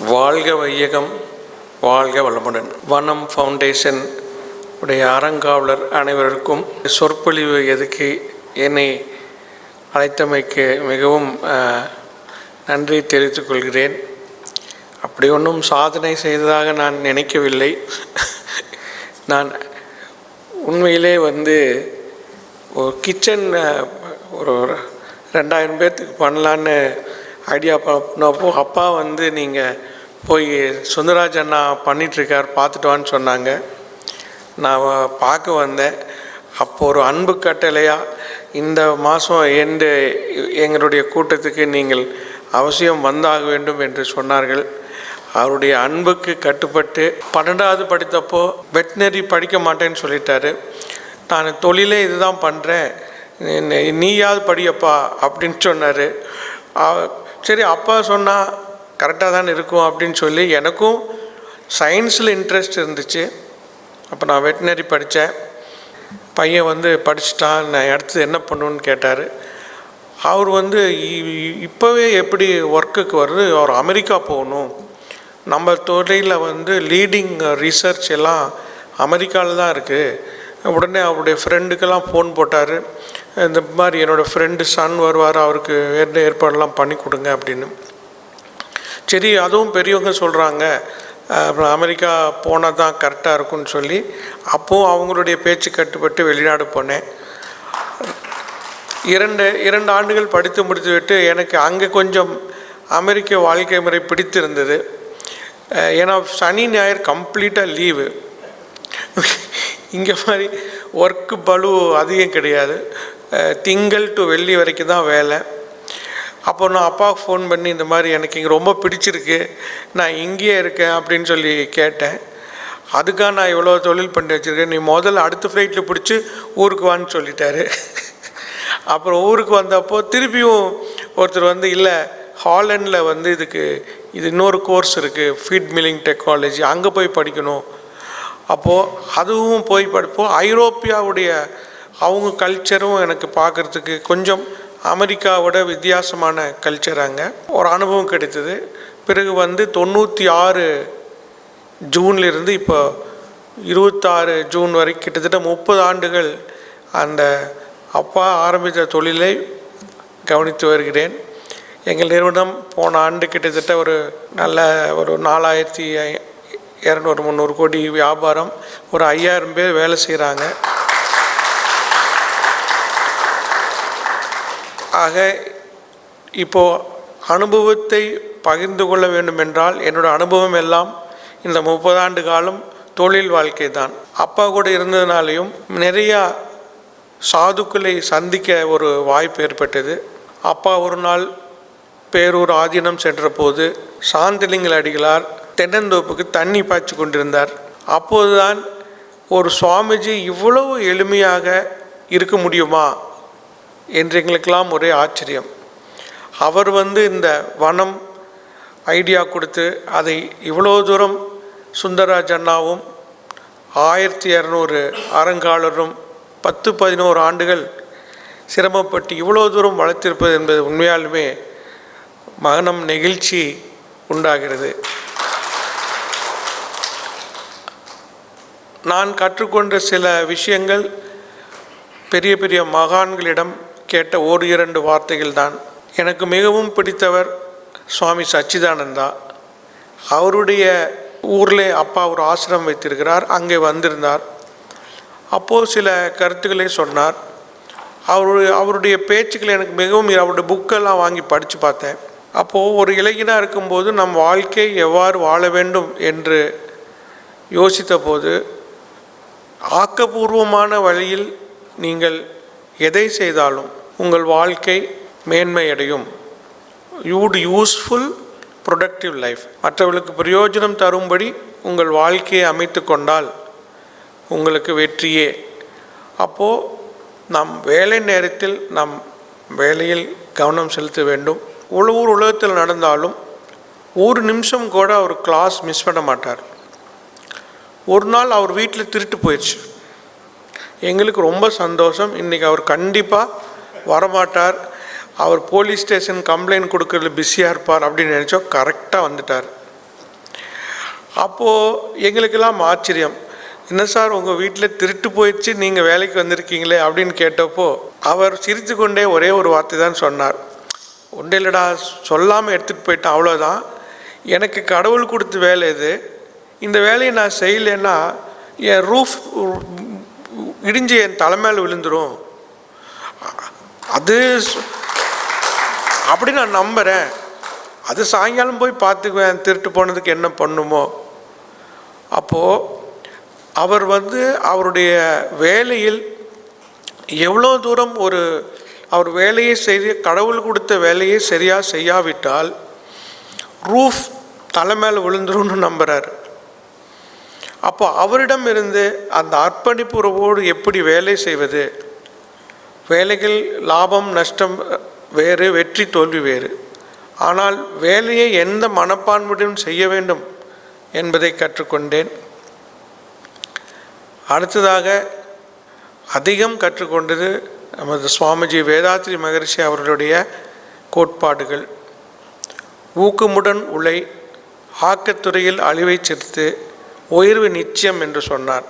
வாழ்க வையகம், வாழ்க வளமுடன். வனம் ஃபவுண்டேஷன் உடைய அறங்காவலர் அனைவருக்கும் சொற்பொழிவு எதுக்கு என்னை அழைத்தமைக்கு மிகவும் நன்றி தெரிவித்துக் கொள்கிறேன். அப்படி ஒன்றும் சாதனை செய்ததாக நான் நினைக்கவில்லை. நான் உண்மையிலே ஒரு கிச்சன் ஒரு 2000 பேர்த்துக்கு பண்ணலான்னு ஐடியா பண்ணப்போ அப்பா நீங்கள் போய் சுந்தரராஜ் அண்ணா பண்ணிகிட்ருக்கார் பார்த்துட்டு வான்னு சொன்னாங்க. நான் பார்க்க வந்தேன். அப்போ ஒரு அன்பு கட்டளையாக இந்த மாதம் எங்களுடைய கூட்டத்துக்கு நீங்கள் அவசியம் வந்தாக வேண்டும் என்று சொன்னார்கள். அவருடைய அன்புக்கு கட்டுப்பட்டு 12வது படித்தப்போ வெட்டினரி படிக்க மாட்டேன்னு சொல்லிட்டாரு. நான் தொழிலே இதுதான் பண்ணுறேன், நீயாவது படியப்பா அப்படின்னு சொன்னார். சரி, அப்பா சொன்னால் கரெக்டாக தானே இருக்கும் அப்படின்னு சொல்லி எனக்கும் சயின்ஸில் இன்ட்ரெஸ்ட் இருந்துச்சு. அப்போ நான் வெட்டினரி படித்தேன். பையன் படிச்சுட்டான், நான் அடுத்தது என்ன பண்ணுன்னு கேட்டார். அவர் இப்போவே எப்படி ஒர்க்குக்கு வருது, அவர் அமெரிக்கா போகணும், நம்ம துறையில் லீடிங் ரிசர்ச் எல்லாம் அமெரிக்காவில் தான் இருக்குது. உடனே அவருடைய ஃப்ரெண்டுக்கெல்லாம் ஃபோன் போட்டார். இந்த மாதிரி என்னோடய ஃப்ரெண்டு சன் வருவார், அவருக்கு ஏற்பாடெல்லாம் பண்ணி கொடுங்க அப்படின்னு. சரி, அதுவும் பெரியவங்க சொல்கிறாங்க, அப்புறம் அமெரிக்கா போனால் தான் கரெக்டாக இருக்கும்னு சொல்லி அப்போது அவங்களுடைய பேச்சு கட்டுப்பட்டு வெளிநாடு போனேன். 2 ஆண்டுகள் படித்து முடித்துவிட்டு எனக்கு அங்கே கொஞ்சம் அமெரிக்க வாழ்க்கை முறை பிடித்திருந்தது. ஏன்னா சனி ஞாயிறு கம்ப்ளீட்டாக லீவு. இங்கே மாதிரி ஒர்க்கு பளு அதிகம் கிடையாது. திங்கள் டு வெள்ளி வரைக்கும் தான் வேலை. அப்போ நான் அப்பாவுக்கு ஃபோன் பண்ணி இந்த மாதிரி எனக்கு இங்கே ரொம்ப பிடிச்சிருக்கு, நான் இங்கேயே இருக்கேன் அப்படின்னு சொல்லி கேட்டேன். அதுக்காக நான் இவ்வளோ தொழில் பண்ணி வச்சுருக்கேன், நீ முதல்ல அடுத்த ஃப்ளைட்டில் பிடிச்சி ஊருக்கு வான்னு சொல்லிட்டாரு. அப்புறம் ஊருக்கு வந்தப்போ திருப்பியும் ஒருத்தர் இல்லை, ஹாலண்டில் இது இன்னொரு கோர்ஸ் இருக்குது, ஃபீட் மில்லிங் டெக்னாலஜி, அங்கே போய் படிக்கணும். அப்போது அதுவும் போய் படிப்போம். ஐரோப்பியாவுடைய அவங்க கல்ச்சரும் எனக்கு பார்க்குறதுக்கு கொஞ்சம் அமெரிக்காவோட வித்தியாசமான கல்ச்சர். அங்கே ஒரு அனுபவம் கிடைத்தது. பிறகு 96 ஜூன்லேருந்து இப்போ 26 ஜூன் வரைக்கும் கிட்டத்தட்ட 30 ஆண்டுகள் அந்த அப்பா ஆரம்பித்த தொழிலை கவனித்து வருகிறேன். எங்கள் நிறுவனம் போன ஆண்டு கிட்டத்தட்ட ஒரு 4200-300 கோடி வியாபாரம், ஒரு 5000 பேர் வேலை செய்கிறாங்க. ஆக இப்போது அனுபவத்தை பகிர்ந்து கொள்ள வேண்டுமென்றால் என்னோடய அனுபவம் எல்லாம் இந்த 30 ஆண்டு காலம் தொழில் வாழ்க்கை தான். அப்பா கூட இருந்ததுனாலையும் நிறையா சாதுக்களை சந்திக்க ஒரு வாய்ப்பு ஏற்பட்டது. அப்பா ஒரு நாள் பேரூர் ஆதீனம் சென்ற போது சாந்தலிங்கல் அடிகளார் தென்னந்தோப்புக்கு தண்ணி பாய்ச்சி கொண்டிருந்தார். அப்போதுதான் ஒரு சுவாமிஜி இவ்வளவு எளிமையாக இருக்க முடியுமா என்று எங்களுக்கெல்லாம் ஒரே ஆச்சரியம். அவர் இந்த வனம் ஐடியா கொடுத்து அதை இவ்வளோ தூரம் சுந்தரராஜ் அண்ணாவும் 1200 அறங்காவலரும் 10-11 ஆண்டுகள் சிரமப்பட்டு இவ்வளோ தூரம் வளர்த்திருப்பது என்பது உண்மையாலுமே மனம் நெகிழ்ச்சி உண்டாகிறது. நான் கற்றுக்கொண்ட சில விஷயங்கள் பெரிய பெரிய மகான்களிடம் கேட்ட 1-2 வார்த்தைகள் தான். எனக்கு மிகவும் பிடித்தவர் சுவாமி சச்சிதானந்தா. அவருடைய ஊரில் அப்பா ஒரு ஆசிரமம் வைத்திருக்கிறார், அங்கே வந்திருந்தார். அப்போது சில கருத்துக்களை சொன்னார். அவருடைய பேச்சுக்கள் எனக்கு மிகவும், அவருடைய புக்கெல்லாம் வாங்கி படித்து பார்த்தேன். அப்போது ஒரு இளைஞனாக இருக்கும்போது நம் வாழ்க்கை எவ்வாறு வாழ வேண்டும் என்று யோசித்த போது, ஆக்கப்பூர்வமான வழியில் நீங்கள் எதை செய்தாலும் உங்கள் வாழ்க்கை மேன்மையடையும். யூஸ்ஃபுல் ப்ரொடக்டிவ் லைஃப், மற்றவர்களுக்கு பிரயோஜனம் தரும்படி உங்கள் வாழ்க்கையை அமைத்து கொண்டால் உங்களுக்கு வெற்றியே. அப்போது நம் வேலை நேரத்தில் நம் வேலையில் கவனம் செலுத்த வேண்டும். உலகத்தில் நடந்தாலும் ஒரு நிமிஷம் கூட அவர் கிளாஸ் மிஸ் பண்ண மாட்டார். ஒரு நாள் அவர் வீட்டில் திருட்டு போயிடுச்சு. எங்களுக்கு ரொம்ப சந்தோஷம். இன்றைக்கி அவர் கண்டிப்பாக வரமாட்டார், அவர் போலீஸ் ஸ்டேஷன் கம்ப்ளைண்ட் கொடுக்கறதுல பிஸியாக இருப்பார் அப்படின்னு நினச்சோம். கரெக்டாக வந்துட்டார். அப்போது எங்களுக்கெல்லாம் ஆச்சரியம், என்ன சார் உங்கள் வீட்டில் திருட்டு போயிடுச்சு, நீங்கள் வேலைக்கு வந்திருக்கீங்களே அப்படின்னு கேட்டப்போ அவர் சிரித்து கொண்டே ஒரே ஒரு வார்த்தை தான் சொன்னார். ஒன்றும் இல்லைடா, சொல்லாமல் எடுத்துகிட்டு போயிட்டேன், அவ்வளோதான். எனக்கு கடவுள் கொடுத்த வேலை இது. இந்த வேலையை நான் செய்யலைன்னா என் ரூஃப் இடிஞ்சு என் தலைமையில் விழுந்துடும். அது அப்படி நான் நம்புகிறேன். அது சாயங்காலம் போய் பார்த்துக்குவேன் திருட்டு போனதுக்கு என்ன பண்ணுமோ. அப்போது அவர் அவருடைய வேலையில் எவ்வளோ தூரம் அவர் வேலையை கடவுள் கொடுத்த வேலையை சரியாக செய்யாவிட்டால் ரூஃப் தலை மேலே விழுந்துரும்னு நம்புகிறார். அப்போ அவரிடம் இருந்து அந்த அர்ப்பணிப்புறவோடு எப்படி வேலை செய்வது, வேலைகள் லாபம் நஷ்டம் வேறு, வெற்றி தோல்வி வேறு. ஆனால் வேலையை எந்த மனப்பான்மையுடன் செய்ய வேண்டும் என்பதை கற்றுக்கொண்டேன். அடுத்ததாக அதிகம் கற்றுக்கொண்டது நமது சுவாமிஜி வேதாத்ரி மகரிஷி அவர்களுடைய கோட்பாடுகள். ஊக்கமுடன் உழை, ஆக்கத்துறையில் அழிவை சேர்த்து உயர்வு நிச்சயம் என்று சொன்னார்.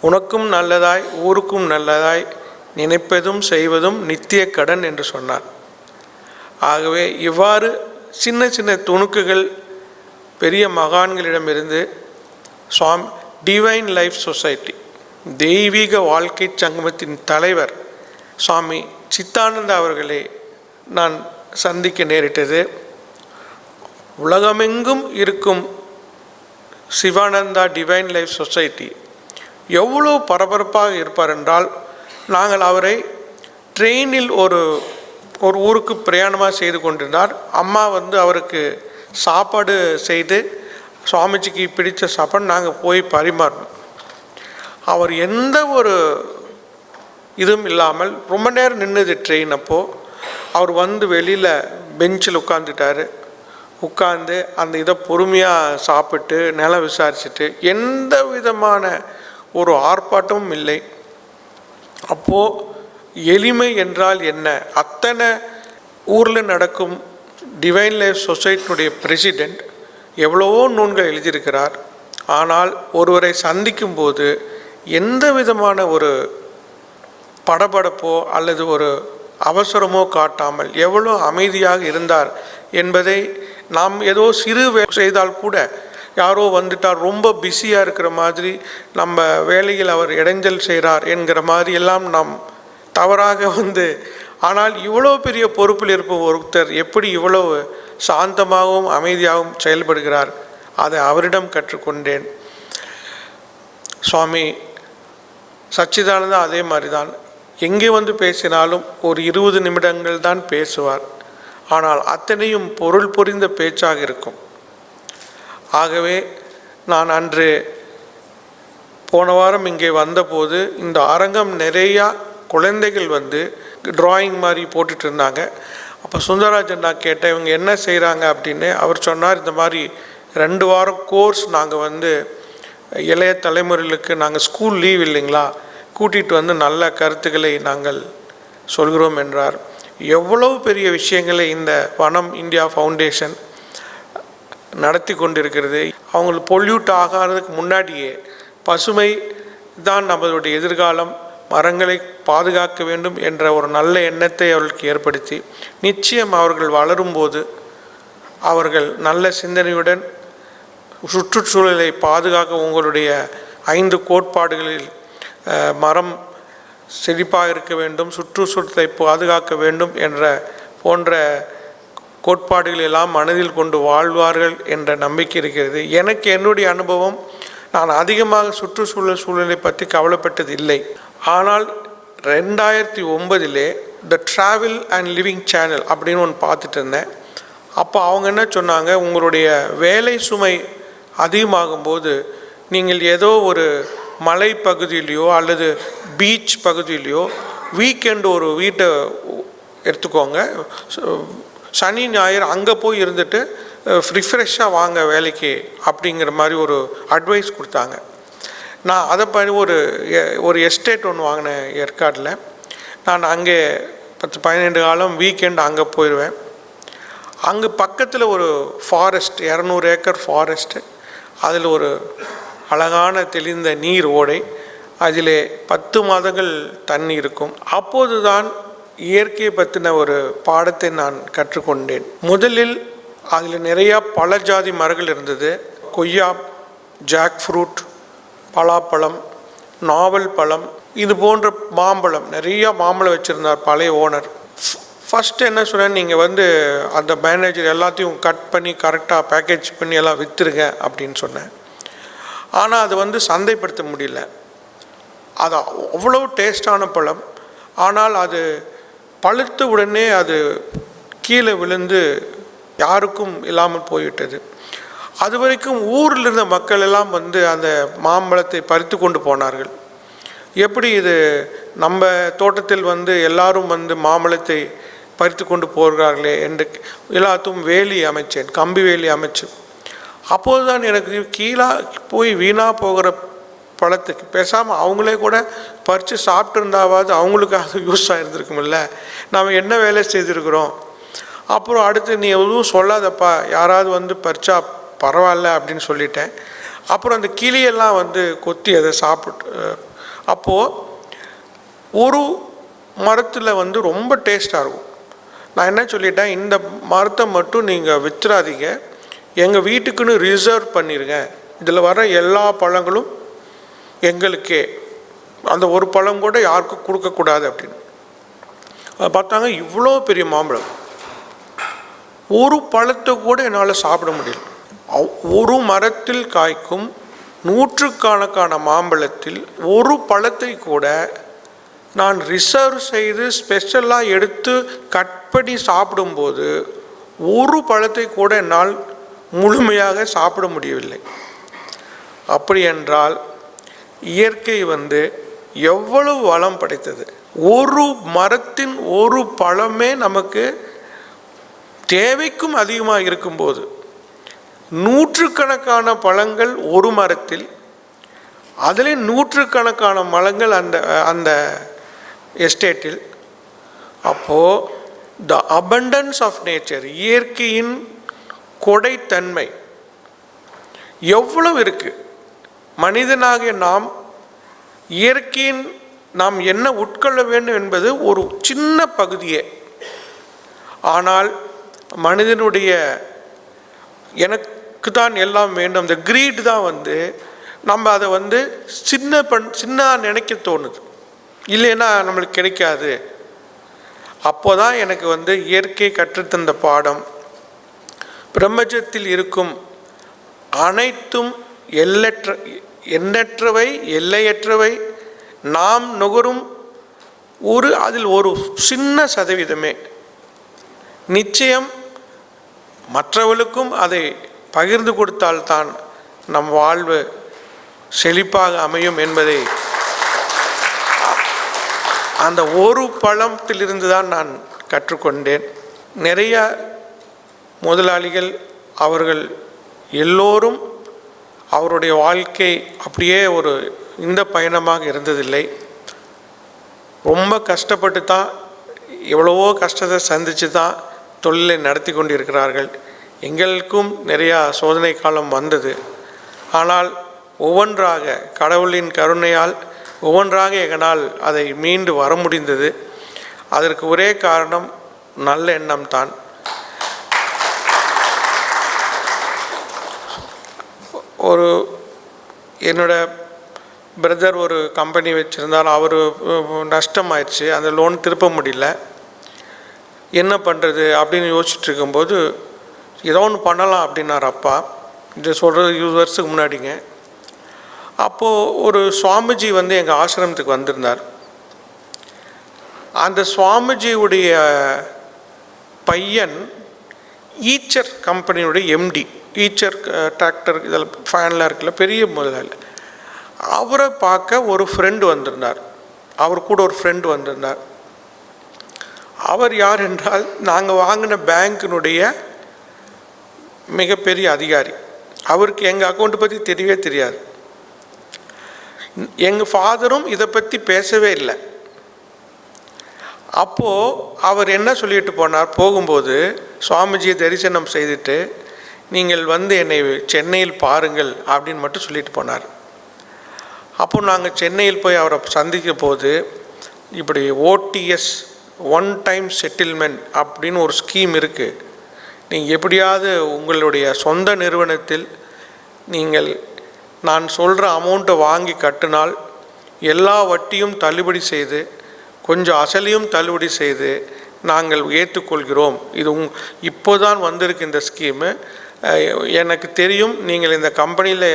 உனக்கும் நல்லதாய் ஊருக்கும் நல்லதாய் நினைப்பதும் செய்வதும் நித்திய கடன் என்று சொன்னார். ஆகவே இவ்வாறு சின்ன சின்ன துணுக்குகள் பெரிய மகான்களிடமிருந்து டிவைன் லைஃப் சொசைட்டி தெய்வீக வாழ்க்கை சங்கமத்தின் தலைவர் சுவாமி சித்தானந்தா அவர்களை நான் சந்திக்க நேரிட்டது. உலகமெங்கும் இருக்கும் சிவானந்தா டிவைன் லைஃப் சொசைட்டி எவ்வளோ பரபரப்பாக இருப்பார் என்றால், நாங்கள் அவரை ட்ரெயினில் ஒரு ஊருக்கு பிரயாணமாக செய்து கொண்டிருந்தார். அம்மா அவருக்கு சாப்பாடு செய்து சுவாமிஜிக்கு பிடித்த சாப்பாடு நாங்கள் போய் பரிமாறணும். அவர் எந்த ஒரு இதுவும் இல்லாமல் ரொம்ப நேரம் நின்றுது ட்ரெயின். அப்போது அவர் வெளியில் பெஞ்சில் உட்கார்ந்து அந்த இதை பொறுமையாக சாப்பிட்டு நிலம் விசாரிச்சுட்டு எந்த விதமான ஒரு ஆர்ப்பாட்டமும் இல்லை. அப்போது எளிமை என்றால் என்ன, அத்தனை ஊரில் நடக்கும் டிவைன் லைஃப் சொசைட்டினுடைய பிரசிடெண்ட் எவ்வளவோ நூல்கள் எழுதியிருக்கிறார். ஆனால் ஒருவரை சந்திக்கும் போது எந்த விதமான ஒரு படபடப்போ அல்லது ஒரு அவசரமோ காட்டாமல் எவ்வளோ அமைதியாக இருந்தார் என்பதை நாம் ஏதோ சிறு செய்தால் கூட யாரோ வந்துட்டார், ரொம்ப பிஸியாக இருக்கிற மாதிரி, நம்ம வேலையில் அவர் இடைஞ்சல் செய்கிறார் என்கிற மாதிரி எல்லாம் நாம் தவறாக ஆனால் இவ்வளோ பெரிய பொறுப்பில் இருப்ப ஒருத்தர் எப்படி இவ்வளோ சாந்தமாகவும் அமைதியாகவும் செயல்படுகிறார், அதை அவரிடம் கற்றுக்கொண்டேன். சுவாமி சச்சிதானந்தா அதே மாதிரி தான். எங்கே பேசினாலும் ஒரு 20 நிமிடங்கள் தான் பேசுவார். ஆனால் அத்தனையும் பொருள் புரிந்த பேச்சாக இருக்கும். ஆகவே நான் அன்று போன வாரம் இங்கே வந்தபோது இந்த அரங்கம் நிறையா குழந்தைகள் டிராயிங் மாதிரி போட்டுட்டு இருந்தாங்க. அப்போ சுந்தரராஜன் நான் கேட்டேன், இவங்க என்ன செய்கிறாங்க அப்படின்னு. அவர் சொன்னார், இந்த மாதிரி 2 வாரம் கோர்ஸ் நாங்கள் இளைய தலைமுறைகளுக்கு நாங்கள் ஸ்கூல் லீவ் இல்லைங்களா, கூட்டிகிட்டு நல்ல கருத்துக்களை நாங்கள் சொல்கிறோம் என்றார். எவ்வளவு பெரிய விஷயங்களை இந்த வனம் இந்தியா ஃபவுண்டேஷன் நடத்தி கொண்டிருக்கிறது. அவங்களுக்கு பொல்யூட் ஆகாததுக்கு முன்னாடியே பசுமை தான் நம்மளுடைய எதிர்காலம், மரங்களை பாதுகாக்க வேண்டும் என்ற ஒரு நல்ல எண்ணத்தை அவர்களுக்கு ஏற்படுத்தி, நிச்சயம் அவர்கள் வளரும்போது அவர்கள் நல்ல சிந்தனையுடன் சுற்றுச்சூழலை பாதுகாக்க உங்களுடைய 5 கோட்பாடுகளில் மரம் செழிப்பாக இருக்க வேண்டும், சுற்றுச்சூழலை பாதுகாக்க வேண்டும் போன்ற கோட்பாடுகள் எல்லாம் மனதில் கொண்டு வாழ்வார்கள் என்ற நம்பிக்கை இருக்கிறது. எனக்கு என்னுடைய அனுபவம், நான் அதிகமாக சூழலை பற்றி கவலைப்பட்டது இல்லை. ஆனால் 2009 த ட்ராவல் அண்ட் லிவிங் சேனல் அப்படின்னு ஒன்று பார்த்துட்டு இருந்தேன். அப்போ அவங்க என்ன சொன்னாங்க, உங்களுடைய வேலை சுமை அதிகமாகும்போது நீங்கள் ஏதோ ஒரு மலை பகுதியிலையோ அல்லது பீச் பகுதியிலையோ வீக்கெண்டு ஒரு வீட்டை எடுத்துக்கோங்க, சனி ஞாயிறு அங்கே போய் இருந்துட்டு ரிஃப்ரெஷ்ஷாக வாங்க வேலைக்கு அப்படிங்கிற மாதிரி ஒரு அட்வைஸ் கொடுத்தாங்க. நான் அதை பண்ணி ஒரு எஸ்டேட் ஒன்று வாங்கினேன் ஏற்காடில். நான் அங்கே 10-12 காலம் வீக்கெண்டு அங்கே போயிடுவேன். அங்கே பக்கத்தில் ஒரு ஃபாரஸ்ட், 200 ஏக்கர் ஃபாரஸ்ட்டு. அதில் ஒரு அழகான தெளிந்த நீர் ஓடை, அதிலே 10 மாதங்கள் தண்ணி இருக்கும். அப்போதுதான் இயற்கையை பற்றின ஒரு பாடத்தை நான் கற்றுக்கொண்டேன். முதலில் அதில் நிறையா பல ஜாதி மரங்கள் இருந்தது. கொய்யா, ஜாக் ஃப்ரூட், பலாப்பழம், நாவல் பழம், இது போன்ற மாம்பழம், நிறையா மாம்பழம் வச்சுருந்தார் பழைய ஓனர். ஃபஸ்ட்டு என்ன சொன்னேன், நீங்கள் அந்த மேனேஜர் எல்லாத்தையும் கட் பண்ணி கரெக்டாக பேக்கேஜ் பண்ணி எல்லாம் விற்றுருங்க அப்படின்னு சொன்னேன். ஆனால் அது சந்தைப்படுத்த முடியல. அது அவ்வளோ டேஸ்டான பழம். ஆனால் அது பழுத்த உடனே அது கீழே விழுந்து யாருக்கும் இல்லாமல் போய்விட்டது. அது வரைக்கும் ஊரில் இருந்த மக்கள் எல்லாம் அந்த மாம்பழத்தை பறித்து கொண்டு போனார்கள். எப்படி இது நம்ம தோட்டத்தில் எல்லாரும் மாம்பழத்தை பறித்து கொண்டு போகிறார்களே என்று எல்லாத்தும் வேலி அமைச்சேன், கம்பி வேலி அமைச்சேன். அப்போது தான் எனக்கு கீழே போய் வீணாக போகிற பழத்துக்கு பேசாமல் அவங்களே கூட பறித்து சாப்பிட்டுருந்தாவது அவங்களுக்கு அது யூஸ் ஆகிருந்துருக்குமில்ல, நாம் என்ன வேலை செய்திருக்கிறோம். அப்புறம் அடுத்து நீ எதுவும் சொல்லாதப்பா, யாராவது பறிச்சா பரவாயில்ல அப்படின்னு சொல்லிட்டேன். அப்புறம் அந்த கிளியெல்லாம் கொத்தி அதை சாப்பிட்டு, அப்போது ஒரு மரத்தில் ரொம்ப டேஸ்ட்டாக இருக்கும். நான் என்ன சொல்லிட்டேன், இந்த மரத்தை மட்டும் நீங்கள் விற்றுறாதீங்க, எங்கள் வீட்டுக்குன்னு ரிசர்வ் பண்ணிடுங்க, இதில் வர எல்லா பழங்களும் எங்களுக்கே, அந்த ஒரு பழம் கூட யாருக்கும் கொடுக்கக்கூடாது அப்படின்னு. அதை பார்த்தாங்க, இவ்வளோ பெரிய மாம்பழம், ஒரு பழத்தை கூட என்னால் சாப்பிட முடியல. ஒரு மரத்தில் காய்க்கும் நூற்றுக்கணக்கான மாம்பழத்தில் ஒரு பழத்தை கூட நான் ரிசர்வ் செய்து ஸ்பெஷலாக எடுத்து கட் பண்ணி சாப்பிடும்போது ஒரு பழத்தை கூட என்னால் முழுமையாக சாப்பிட முடியவில்லை. அப்படி என்றால் இயற்கை எவ்வளவு வளம் படைத்தது. ஒரு மரத்தின் ஒரு பழமே நமக்கு தேவைக்கும் அதிகமாக இருக்கும்போது நூற்றுக்கணக்கான பழங்கள் ஒரு மரத்தில், அதிலே நூற்றுக்கணக்கான மரங்கள் அந்த எஸ்டேட்டில். அப்போது த அபண்டன்ஸ் ஆஃப் நேச்சர், இயற்கையின் கொடைத்தன்மை எவ்வளவு இருக்குது. மனிதனாகிய நாம் இயற்கையின் நாம் என்ன உட்கொள்ள வேண்டும் என்பது ஒரு சின்ன பகுதியே. ஆனால் மனிதனுடைய எனக்கு தான் எல்லாம் வேண்டும், இந்த கிரீட் தான் நம்ம அதை சின்ன நினைக்க தோணுது, இல்லைன்னா நம்மளுக்கு கிடைக்காது. அப்போ தான் எனக்கு இயற்கை கற்றுத்தந்த பாடம், பிரபஞ்சத்தில் இருக்கும் அனைத்தும் எண்ணற்றவை, எல்லையற்றவை, நாம் நுகரும் அதில் ஒரு சின்ன சதவீதமே நிச்சயம் மற்றவர்களுக்கும் அதை பகிர்ந்து கொடுத்தால்தான் நம் வாழ்வு செழிப்பாக அமையும் என்பதை அந்த ஒரு பழத்திலிருந்து தான் நான் கற்றுக்கொண்டேன். நிறைய முதலாளிகள் அவர்கள் எல்லோரும் அவருடைய வாழ்க்கை அப்படியே இந்த பயணமாக இருந்ததில்லை. ரொம்ப கஷ்டப்பட்டு தான், எவ்வளவோ கஷ்டத்தை சந்தித்து தான் தொழிலை நடத்தி கொண்டு இருக்கிறார்கள். எங்களுக்கும் நிறையா சோதனை காலம் வந்தது. ஆனால் ஒவ்வொன்றாக கடவுளின் கருணையால் ஒவ்வொன்றாக எங்களால் அதை மீண்டு வர முடிந்தது. அதற்கு ஒரே காரணம் நல்ல எண்ணம் தான். என்னோட பிரதர் ஒரு கம்பெனி வச்சுருந்தால், அவர் நஷ்டமாயிடுச்சு, அந்த லோன் திருப்ப முடியல, என்ன பண்ணுறது அப்படின்னு யோசிச்சுட்டு இருக்கும்போது ஏதோ ஒன்று பண்ணலாம் அப்படின்னார் அப்பா. இது சொல்கிறது 20 வருஷத்துக்கு முன்னாடிங்க. அப்போது ஒரு சுவாமிஜி எங்கள் ஆசிரமத்துக்கு வந்திருந்தார். அந்த சுவாமிஜியுடைய பையன் ஈச்சர் கம்பெனியுடைய எம்டி, ஈச்சர் டிராக்டர் இதில் ஃபேன்லாம் இருக்குல்ல, பெரிய முதலாளி. அவரை பார்க்க ஒரு ஃப்ரெண்டு வந்திருந்தார், அவர் கூட ஒரு ஃப்ரெண்டு வந்திருந்தார். அவர் யார் என்றால், நாங்கள் வாங்கின பேங்க்கினுடைய மிகப்பெரிய அதிகாரி. அவருக்கு எங்கள் அக்கௌண்ட்டை பற்றி தெரியவே தெரியாது. எங்கள் ஃபாதரும் இதை பற்றி பேசவே இல்லை. அப்போது அவர் என்ன சொல்லிட்டு போனார், போகும்போது சுவாமிஜியை தரிசனம் செய்துட்டு, நீங்கள் வந்து என்னை சென்னையில் பாருங்கள் அப்படின்னு மட்டும் சொல்லிட்டு போனார். அப்போ நாங்கள் சென்னையில் போய் அவரை சந்திக்க போது இப்படி ஓடிஎஸ் ஒன் டைம் செட்டில்மெண்ட் அப்படின்னு ஒரு ஸ்கீம் இருக்குது. நீங்கள் எப்படியாவது உங்களுடைய சொந்த நிறுவனத்தில் நீங்கள் நான் சொல்கிற அமௌண்ட்டை வாங்கி கட்டினால் எல்லா வட்டியும் தள்ளுபடி செய்து கொஞ்சம் அசலையும் தள்ளுபடி செய்து நாங்கள் ஏற்றுக்கொள்கிறோம். இது இப்போதான் வந்திருக்கு இந்த ஸ்கீமு. எனக்கு தெரியும் நீங்கள் இந்த கம்பெனியில்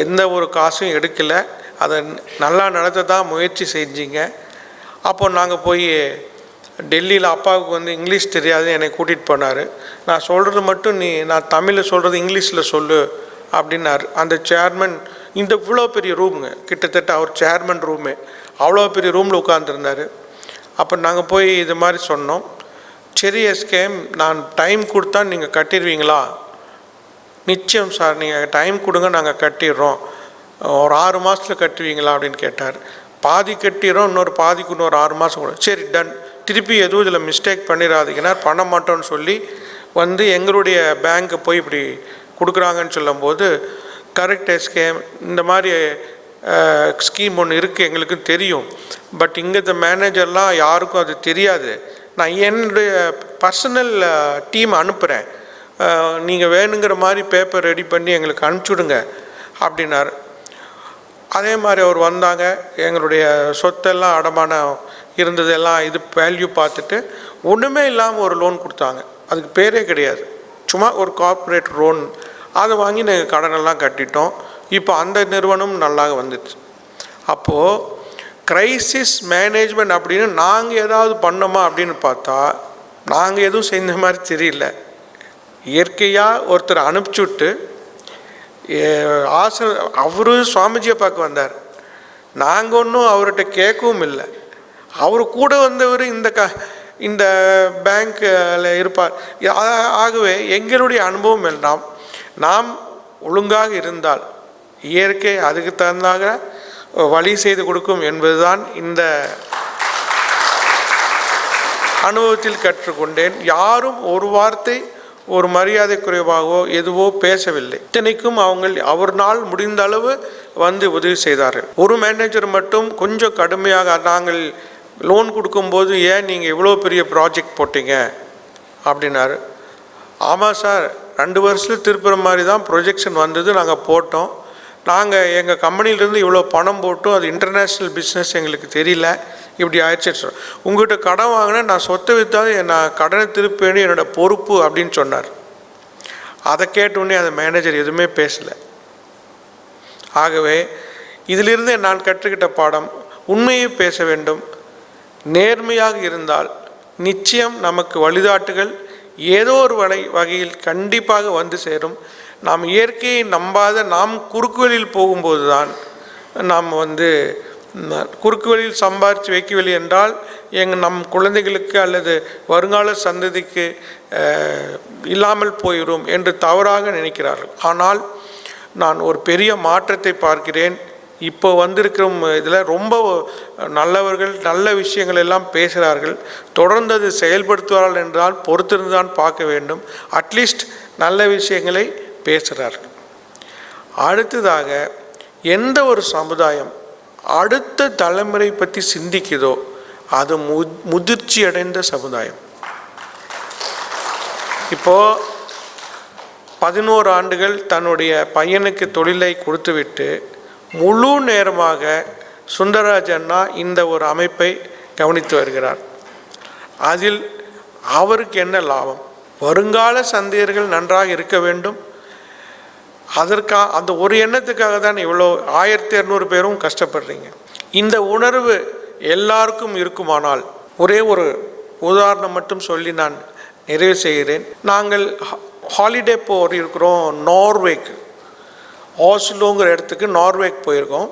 எந்த ஒரு காசும் எடுக்கலை, அதை நல்லா நடத்த தான் முயற்சி செஞ்சீங்க. அப்போ நாங்கள் போய் டெல்லியில் அப்பாவுக்கு வந்து இங்கிலீஷ் தெரியாது, என்னை கூட்டிகிட்டு போனார். நான் சொல்கிறது மட்டும் நான் தமிழில் சொல்கிறது இங்கிலீஷில் சொல்லு அப்படின்னாரு. அந்த சேர்மன் இந்த இவ்வளோ பெரிய ரூமுங்க, கிட்டத்தட்ட அவர் சேர்மன் ரூமே, அவ்வளோ பெரிய ரூமில் உட்காந்துருந்தார். அப்போ நாங்கள் போய் இது மாதிரி சொன்னோம். சரி எஸ்கேம், நான் டைம் கொடுத்தா நீங்கள் கட்டிடுவீங்களா? நிச்சயம் சார், நீங்கள் டைம் கொடுங்க, நாங்கள் கட்டிடுறோம். ஒரு 6 மாதத்தில் கட்டுவீங்களா அப்படின்னு கேட்டார். பாதி கட்டிடுறோம், பாதிக்கு இன்னொரு 6 மாதம் கூட. சரி டன், திருப்பி எதுவும் இதில் மிஸ்டேக் பண்ணிடாதீங்கன்னா பண்ண மாட்டோன்னு சொல்லி வந்து எங்களுடைய பேங்க்கை போய் இப்படி கொடுக்குறாங்கன்னு சொல்லும்போது, கரெக்ட் எஸ்கேம், இந்த மாதிரி ஸ்கீம் ஒன்று இருக்குது எங்களுக்கு தெரியும், பட் இங்கே இந்த மேனேஜர்லாம் யாருக்கும் அது தெரியாது. நான் என்னுடைய பர்சனல் டீம் அனுப்புகிறேன், நீங்கள் வேணுங்கிற மாதிரி பேப்பர் ரெடி பண்ணி எங்களுக்கு அனுப்பிச்சுடுங்க அப்படின்னார். அதே மாதிரி அவர் வந்தாங்க, எங்களுடைய சொத்தெல்லாம் அடமானம் இருந்ததெல்லாம் இது வேல்யூ பார்த்துட்டு ஒன்றுமே இல்லாமல் ஒரு லோன் கொடுத்தாங்க. அதுக்கு பேரே கிடையாது, சும்மா ஒரு கார்ப்பரேட் லோன். அதை வாங்கி நாங்கள் கடனெல்லாம் கட்டிட்டோம். இப்போ அந்த நிறுவனம் நல்லா வந்துடுச்சு. அப்போது க்ரைசிஸ் மேனேஜ்மெண்ட் அப்படின்னு நாங்கள் ஏதாவது பண்ணோமா அப்படின்னு பார்த்தா நாங்கள் எதுவும் செஞ்ச மாதிரி தெரியல. இயற்கையாக ஒருத்தர் அனுப்பிச்சுட்டு அவரு சுவாமிஜியை பார்க்க வந்தார். நாங்கள் ஒன்றும் அவர்கிட்ட கேட்கவும் இல்லை. அவர் கூட வந்தவர் இந்த பேங்க்கில் இருப்பார். ஆகவே எங்களுடைய அனுபவம் எல்லாம் நாம் ஒழுங்காக இருந்தால் இயற்கை அதுக்கு தகுந்தாக வழி செய்து கொடுக்கும் என்பதுதான் இந்த அனுபவத்தில் கற்றுக்கொண்டேன். யாரும் ஒரு வார்த்தை ஒரு மரியாதை குறைவாகவோ எதுவோ பேசவில்லை. இத்தனைக்கும் அவர்னால் முடிந்த அளவு வந்து உதவி செய்தார்கள். ஒரு மேனேஜர் மட்டும் கொஞ்சம் கடுமையாக, நாங்கள் லோன் கொடுக்கும்போது ஏன் நீங்கள் இவ்வளோ பெரிய ப்ராஜெக்ட் போட்டீங்க அப்படின்னாரு. ஆமாம் சார், 2 வருஷத்தில் திருப்புற மாதிரி தான் ப்ரொஜெக்ஷன் வந்தது, நாங்கள் போட்டோம். நாங்கள் எங்கள் கம்பெனியிலேருந்து இவ்வளோ பணம் போட்டோம், அது இன்டர்நேஷ்னல் பிஸ்னஸ் எங்களுக்கு தெரியல, இப்படி ஆயிடுச்சு சார். உங்கள்கிட்ட கடன் வாங்கினேன், நான் சொத்தை விற்றாது நான் கடனை திருப்பேன்னு என்னோடய பொறுப்பு அப்படின்னு சொன்னார். அதை கேட்டோடனே அந்த மேனேஜர் எதுவுமே பேசலை. ஆகவே இதிலிருந்து நான் கற்றுக்கிட்ட பாடம், உண்மையை பேச வேண்டும், நேர்மையாக இருந்தால் நிச்சயம் நமக்கு வழிகாட்டுகள் ஏதோ ஒரு வகையில் கண்டிப்பாக வந்து சேரும். நாம் இயற்கையை நம்பாத நாம் குறுக்கு வழியில் போகும்போது தான் நாம் குறுக்கு வழியில் சம்பாரித்து வைக்கவில்லை என்றால் நம் குழந்தைகளுக்கு அல்லது வருங்கால சந்ததிக்கு இல்லாமல் போயிடும் என்று தவறாக நினைக்கிறார்கள். ஆனால் நான் ஒரு பெரிய மாற்றத்தை பார்க்கிறேன். இப்போ வந்திருக்கிற இதில் ரொம்ப நல்லவர்கள் நல்ல விஷயங்கள் எல்லாம் பேசுகிறார்கள். தொடர்ந்து அது செயல்படுத்துவார்கள் என்றால் பொறுத்திருந்து தான் பார்க்க வேண்டும். அட்லீஸ்ட் நல்ல விஷயங்களை பேசுகிறார்கள். அடுத்ததாக, எந்த ஒரு சமுதாயம் அடுத்த தலைமுறை பற்றி சிந்திக்குதோ அது முதிர்ச்சி அடைந்த சமுதாயம். இப்போது 11 ஆண்டுகள் தன்னுடைய பையனுக்கு தொழிலை கொடுத்துவிட்டு முழு நேரமாக சுந்தரராஜ் அண்ணா இந்த ஒரு அமைப்பை கவனித்து வருகிறார். அதில் அவருக்கு என்ன லாபம்? வருங்கால சந்ததியர்கள் நன்றாக இருக்க வேண்டும். அந்த ஒரு எண்ணத்துக்காக தான் இவ்வளோ 1200 பேரும் கஷ்டப்படுறீங்க. இந்த உணர்வு எல்லாருக்கும் இருக்குமானால், ஒரே ஒரு உதாரணம் மட்டும் சொல்லி நான் நிறைவு செய்கிறேன். நாங்கள் ஹாலிடே இருக்கிறோம் நார்வேக்கு, ஆஸ்லோங்கிற இடத்துக்கு நார்வேக்கு போயிருக்கோம்.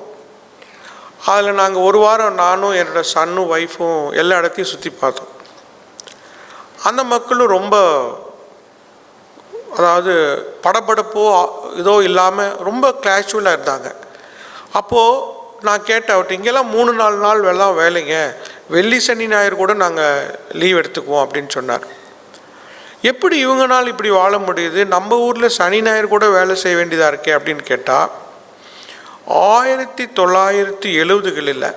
அதில் நாங்கள் ஒரு வாரம் நானும் என்னோடய சன்னும் ஒய்ஃபும் எல்லா இடத்தையும் சுற்றி பார்த்தோம். அந்த மக்களும் ரொம்ப, அதாவது படப்படப்போ இதோ இல்லாமல் ரொம்ப கேஷுவலாக இருந்தாங்க. அப்போது நான் கேட்டேன் அவர்கிட்ட, இங்கெல்லாம் 3-4 நாள் எல்லாம் வேலைங்க, வெள்ளி சனி ஞாயிறு கூட நாங்கள் லீவ் எடுத்துக்குவோம் அப்படின்னு சொன்னார். எப்படி இவங்கனால் இப்படி வாழ முடியுது, நம்ம ஊரில் சனி ஞாயிறு கூட வேலை செய்ய வேண்டியதாக இருக்கே அப்படின்னு கேட்டால், 1970களில்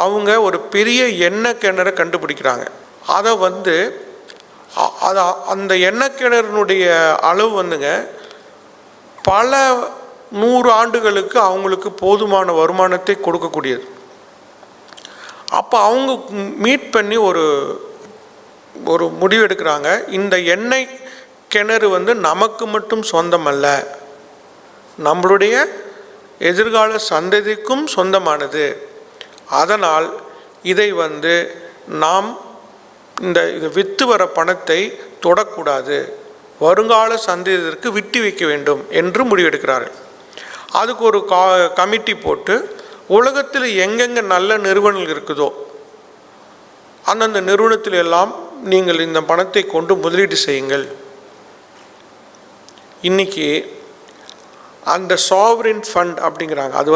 அவங்க ஒரு பெரிய எண்ணெய் கிணறை கண்டுபிடிக்கிறாங்க. அதை அந்த எண்ணெய் கிணறுனுடைய அளவு பல 100 ஆண்டுகளுக்கு அவங்களுக்கு போதுமான வருமானத்தை கொடுக்கக்கூடியது. அப்போ அவங்க மீட் பண்ணி ஒரு முடிவு எடுக்கிறாங்க. இந்த எண்ணெய் கிணறு நமக்கு மட்டும் சொந்தம் அல்ல, நம்மளுடைய எதிர்கால சந்ததிக்கும் சொந்தமானது. அதனால் இதை நாம் இது விற்று வர பணத்தை தொடக்கூடாது, வருங்கால சந்ததியிற்கு விட்டு வைக்க வேண்டும் என்று முடிவெடுக்கிறார்கள். அதுக்கு ஒரு கமிட்டி போட்டு உலகத்தில் எங்கெங்கே நல்ல நிறுவனங்கள் இருக்குதோ அந்தந்த நிறுவனத்தில் எல்லாம் நீங்கள் இந்த பணத்தை கொண்டு முதலீடு செய்யுங்கள். இன்றைக்கி அந்த சாவரின் ஃபண்ட் அப்படிங்கிறாங்க. அது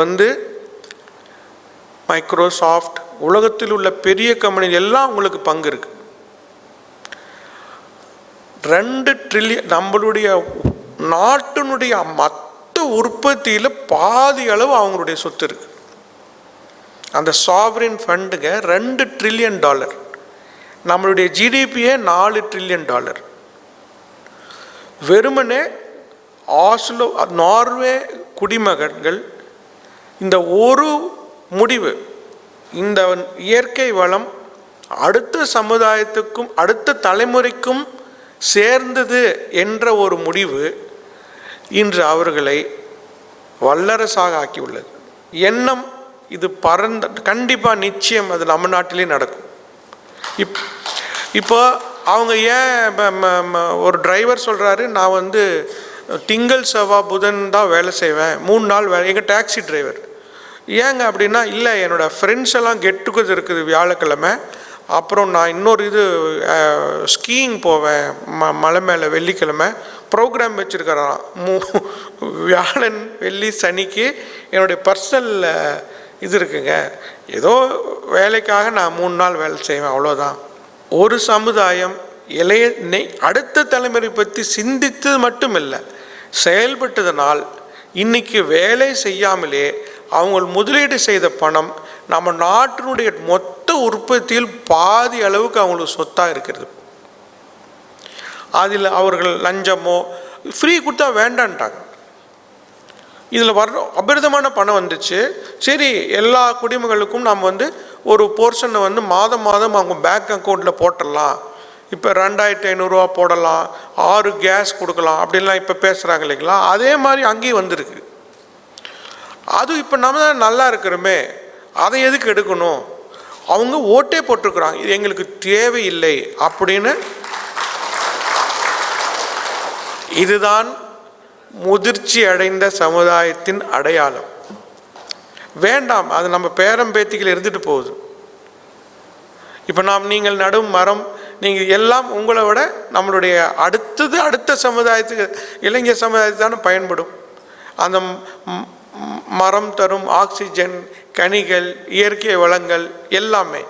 மைக்ரோசாஃப்ட், உலகத்தில் உள்ள பெரிய கம்பெனி எல்லாம் உங்களுக்கு பங்கு இருக்குது. 2 ட்ரில்லியன் நம்மளுடைய நாட்டினுடைய மொத்த உற்பத்தியில் பாதி அளவு அவங்களுடைய சொத்து இருக்குது. அந்த சாவரின் ஃபண்டுங்க $2 ட்ரில்லியன், நம்மளுடைய ஜிடிபியே $4 ட்ரில்லியன். வெறுமனே ஆஸ்லோ நார்வே குடிமகன்கள் இந்த ஒரு முடிவு, இந்த இயற்கை வளம் அடுத்த சமுதாயத்துக்கும் அடுத்த தலைமுறைக்கும் சேர்ந்தது என்ற ஒரு முடிவு இன்று அவர்களை வல்லரசாக ஆக்கியுள்ளது. எண்ணம் இது கண்டிப்பாக நிச்சயம் அது நம்ம நாட்டிலே நடக்கும். இப்போ அவங்க ஒரு டிரைவர் சொல்கிறாரு, நான் திங்கள் செவ்வாய் புதன் தான் வேலை செய்வேன், 3 நாள் வேலை. எங்கள் டாக்ஸி டிரைவர் ஏங்க அப்படின்னா, இல்லை என்னோடய ஃப்ரெண்ட்ஸ் எல்லாம் கெட் டுகெதர் இருக்குது வியாழக்கிழமை, அப்புறம் நான் இன்னொரு ஸ்கீயிங் போவேன் மலை மேலே வெள்ளிக்கிழமை, ப்ரோக்ராம் வச்சுருக்கிறான். வியாழன் வெள்ளி சனிக்கு என்னுடைய பர்சனல் இருக்குங்க, ஏதோ வேலைக்காக நான் 3 நாள் வேலை செய்வேன், அவ்வளோதான். ஒரு சமுதாயம் அடுத்த தலைமுறை பற்றி சிந்தித்தது மட்டும் இல்லை, செயல்பட்டதனால் இன்றைக்கி வேலை செய்யாமலே அவங்க முதலீடு செய்த பணம் நம்ம நாட்டினுடைய மொத்த உற்பத்தியில் பாதி அளவுக்கு அவங்களுக்கு சொத்தாக இருக்கிறது. அதில் அவர்கள் லஞ்சமோ ஃப்ரீ கொடுத்தா வேண்டான்ட்டாங்க. இதில் அபரிதமான பணம் வந்துச்சு. சரி, எல்லா குடிமகளுக்கும் நாம் ஒரு போர்ஷனை மாதம் அவங்க பேங்க் அக்கௌண்ட்டில் போட்டுடலாம், இப்போ 2500 போடலாம், 6 கேஸ் கொடுக்கலாம் அப்படின்லாம் இப்போ பேசுகிறாங்க இல்லைங்களா. அதே மாதிரி அங்கேயும் வந்திருக்கு. அது இப்போ நம்ம தான் நல்லா இருக்கிறோமே, அதை எதுக்கு எடுக்கணும்? அவங்க ஓட்டே போட்டிருக்கிறாங்க, இது எங்களுக்கு தேவையில்லை அப்படின்னு. இதுதான் முதிர்ச்சி அடைந்த சமுதாயத்தின் அடையாளம். வேண்டாம், அது நம்ம பேரம் பேத்திகள் இருந்துட்டு போகுது. இப்போ நீங்கள் நடும் மரம், நீங்கள் எல்லாம் உங்களை விட நம்மளுடைய அடுத்த சமுதாயத்துக்கு, இளைஞர் சமுதாயத்துக்கு தானே பயன்படும். அந்த மரம் தரும் ஆக்சிஜன், கனிகள், இயற்கை வளங்கள் எல்லாமே.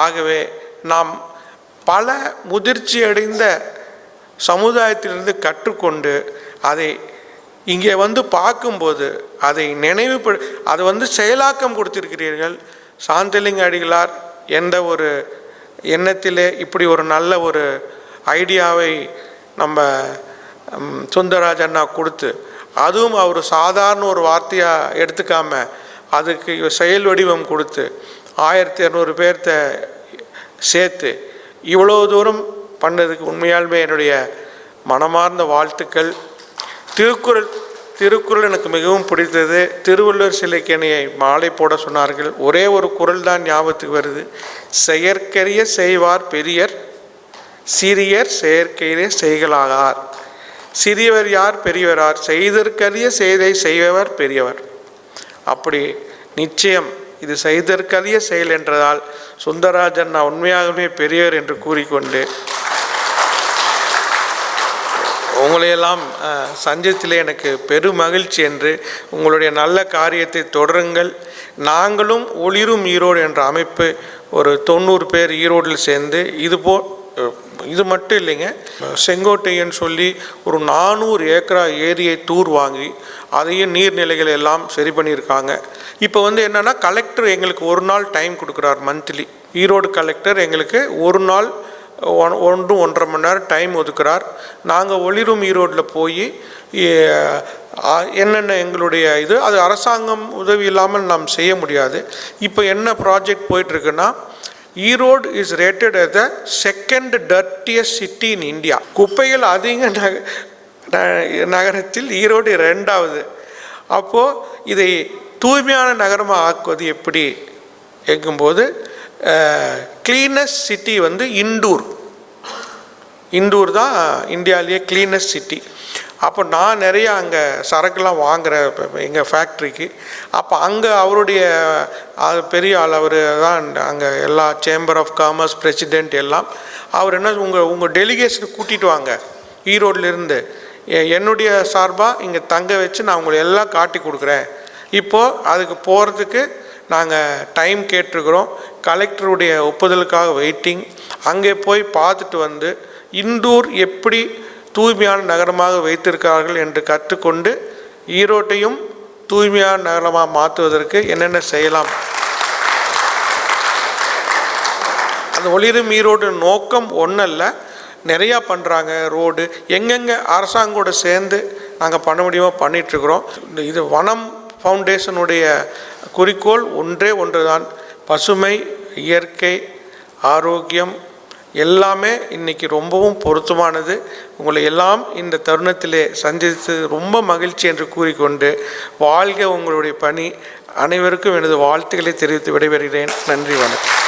ஆகவே நாம் பல முதிர்ச்சி அடைந்த சமுதாயத்திலிருந்து கற்றுக்கொண்டு அதை இங்கே பார்க்கும்போது அதை அதை செயலாக்கம் கொடுத்திருக்கிறீர்கள். சாந்தலிங்க அடிகளார் எந்த ஒரு எண்ணத்திலே இப்படி ஒரு நல்ல ஒரு ஐடியாவை நம்ம சுந்தரராஜ் அண்ணா கொடுத்து, அதுவும் அவர் சாதாரண ஒரு வார்த்தையாக எடுத்துக்காம அதுக்கு செயல் வடிவம் கொடுத்து 1200 பேர்த்த சேர்த்து இவ்வளோ தூரம் பண்ணதுக்கு உண்மையாலுமே என்னுடைய மனமார்ந்த வாழ்த்துக்கள். திருக்குறள் எனக்கு மிகவும் பிடித்தது. திருவள்ளுவர் சிலைக்கு என்னையை மாலை போட சொன்னார்கள். ஒரே ஒரு குறள் தான் ஞாபகத்துக்கு வருது. செயற்கரிய செய்வார் பெரியர், சிறியர் செயற்கையிலே செய்களாகார். சிறியவர் யார், பெரியவர் யார்? செய்தற்கரிய செய்தை செய்பவர் பெரியவர். அப்படி நிச்சயம் இது செய்தற்கரிய செயல் என்றதால் சுந்தரராஜன் நான் உண்மையாகவே பெரியவர் என்று கூறிக்கொண்டு உங்களையெல்லாம் சந்தித்திலே எனக்கு பெரும் மகிழ்ச்சி என்று உங்களுடைய நல்ல காரியத்தை தொடருங்கள். நாங்களும் ஒளிரும் ஈரோடு என்ற அமைப்பு ஒரு 90 பேர் ஈரோடில் சேர்ந்து இதுபோல் இது மட்டும் இல்லைங்க, செங்கோட்டையன் சொல்லி ஒரு 400 ஏக்கரா ஏரியை தூர் வாங்கி அதையும் நீர்நிலைகள் எல்லாம் சரி பண்ணியிருக்காங்க. இப்போ என்னென்னா கலெக்டர் எங்களுக்கு ஒரு நாள் டைம் கொடுக்குறார் மந்த்லி. ஈரோடு கலெக்டர் எங்களுக்கு ஒரு நாள் 1-1.5 மணி நேரம் டைம் ஒதுக்குறார். நாங்கள் ஒளிரும் ஈரோட்டில் போய் என்னென்ன எங்களுடைய அது அரசாங்கம் உதவி இல்லாமல் நாம் செய்ய முடியாது. இப்போ என்ன ப்ராஜெக்ட் போயிட்டுருக்குன்னா, Erode is rated as the second dirtiest city in India. குப்பைகள் அதிக நகரத்தில் ஈரோடு 2வது. அப்போது இதை தூய்மையான நகரமாக ஆக்குவது எப்படி கேட்கும்போது, கிளீனஸ்ட் சிட்டி இண்டூர் தான் இந்தியாவிலேயே கிளீனஸ்ட் சிட்டி. அப்போ நான் நிறையா அங்கே சரக்குலாம் வாங்குகிறேன் எங்கள் ஃபேக்ட்ரிக்கு. அப்போ அங்கே அவருடைய பெரிய ஆள், அவர் தான் அங்கே எல்லா சேம்பர் ஆஃப் காமர்ஸ் பிரசிடெண்ட் எல்லாம். அவர் என்ன, உங்கள் டெலிகேஷனை கூட்டிகிட்டு வாங்க ஈரோட்லேருந்து, என்னுடைய சார்பாக இங்கே தங்க வச்சு நான் உங்களை எல்லாம் காட்டி கொடுக்குறேன். இப்போது அதுக்கு போகிறதுக்கு நாங்கள் டைம் கேட்டிருக்கிறோம். கலெக்டருடைய ஒப்புதலுக்காக வெயிட்டிங். அங்கே போய் பார்த்துட்டு இண்டூர் எப்படி தூய்மையான நகரமாக வைத்திருக்கிறார்கள் என்று கற்றுக்கொண்டு ஈரோட்டையும் தூய்மையான நகரமாக மாற்றுவதற்கு என்னென்ன செய்யலாம், அந்த ஒளிரும் ஈரோடு நோக்கம் ஒன்றல்ல, நிறையா பண்ணுறாங்க. ரோடு எங்கெங்கே அரசாங்கோடு சேர்ந்து நாங்கள் பண்ண முடியுமோ பண்ணிகிட்ருக்குறோம். இது வனம் ஃபவுண்டேஷனுடைய குறிக்கோள் ஒன்று தான், பசுமை, இயற்கை, ஆரோக்கியம் எல்லாமே இன்றைக்கி ரொம்பவும் பொருத்தமானது. உங்களை எல்லாம் இந்த தருணத்திலே சந்தித்து ரொம்ப மகிழ்ச்சி என்று கூறிக்கொண்டு வாழ்க உங்களுடைய பணி. அனைவருக்கும் எனது வாழ்த்துக்களை தெரிவித்து விடைபெறுகிறேன். நன்றி, வணக்கம்.